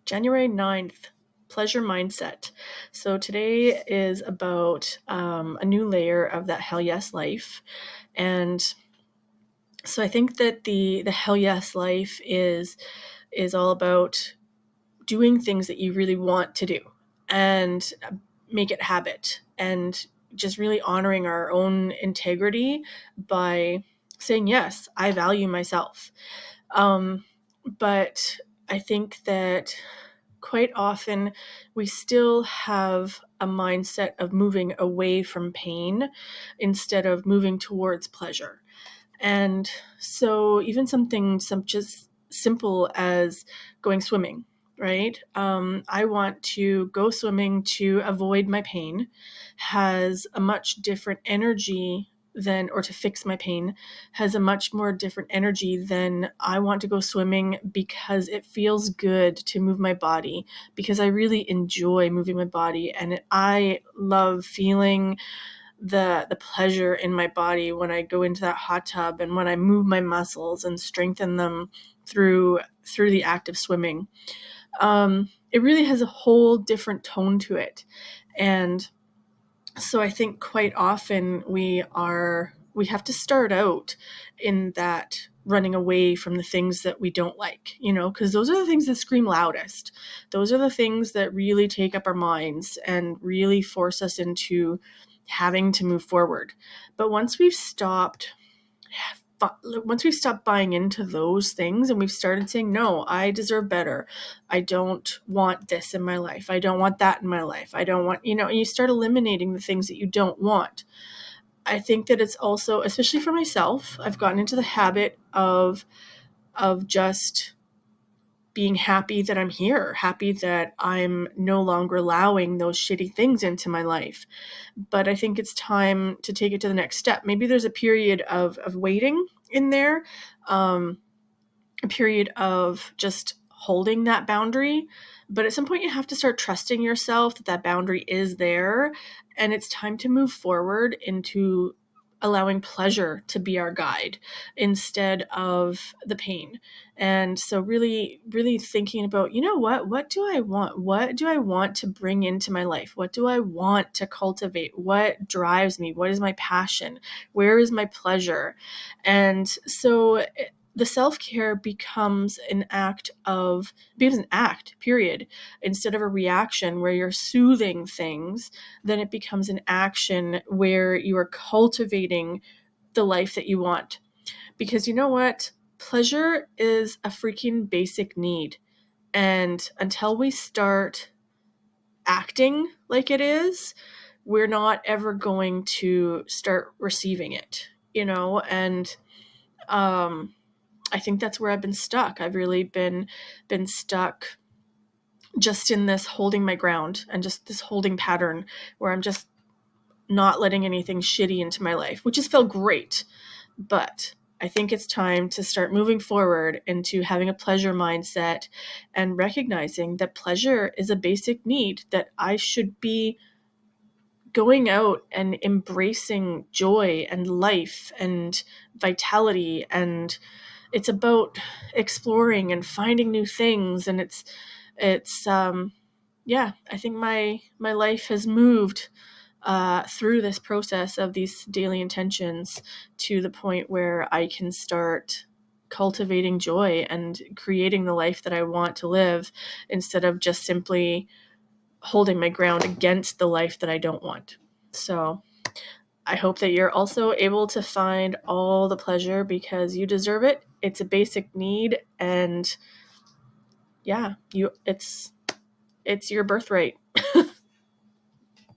January 9th, pleasure mindset. So today is about a new layer of that hell yes life. And so I think that the hell yes life is all about doing things that you really want to do and make it habit, and just really honoring our own integrity by saying, yes, I value myself. But I think that quite often we still have a mindset of moving away from pain instead of moving towards pleasure. And so even something just simple as going swimming, right? I want to go swimming to avoid my pain, has a much different energy than, or to fix my pain, has a much more different energy than I want to go swimming because it feels good to move my body, because I really enjoy moving my body, and I love feeling the pleasure in my body when I go into that hot tub and when I move my muscles and strengthen them through the act of swimming. It really has a whole different tone to it. And so I think quite often we have to start out in that running away from the things that we don't like, because those are the things that scream loudest. Those are the things that really take up our minds and really force us into having to move forward. But once we've stopped buying into those things and we've started saying, no, I deserve better. I don't want this in my life. I don't want that in my life. I don't want, and you start eliminating the things that you don't want. I think that it's also, especially for myself, I've gotten into the habit of just being happy that I'm here, happy that I'm no longer allowing those shitty things into my life. But I think it's time to take it to the next step. Maybe there's a period of waiting in there, a period of just holding that boundary. But at some point you have to start trusting yourself that boundary is there, and it's time to move forward into allowing pleasure to be our guide instead of the pain. And so really, really thinking about, what do I want? What do I want to bring into my life? What do I want to cultivate? What drives me? What is my passion? Where is my pleasure? And so the self-care becomes an act, period. Instead of a reaction where you're soothing things, then it becomes an action where you are cultivating the life that you want. Because you know what? Pleasure is a freaking basic need. And until we start acting like it is, we're not ever going to start receiving it, and I think that's where I've been stuck. I've really been stuck just in this holding my ground and just this holding pattern where I'm just not letting anything shitty into my life, which has felt great. But I think it's time to start moving forward into having a pleasure mindset and recognizing that pleasure is a basic need, that I should be going out and embracing joy and life and vitality. And it's about exploring and finding new things. And I think my life has moved through this process of these daily intentions to the point where I can start cultivating joy and creating the life that I want to live, instead of just simply holding my ground against the life that I don't want. So I hope that you're also able to find all the pleasure, because you deserve it. It's a basic need, and it's your birthright.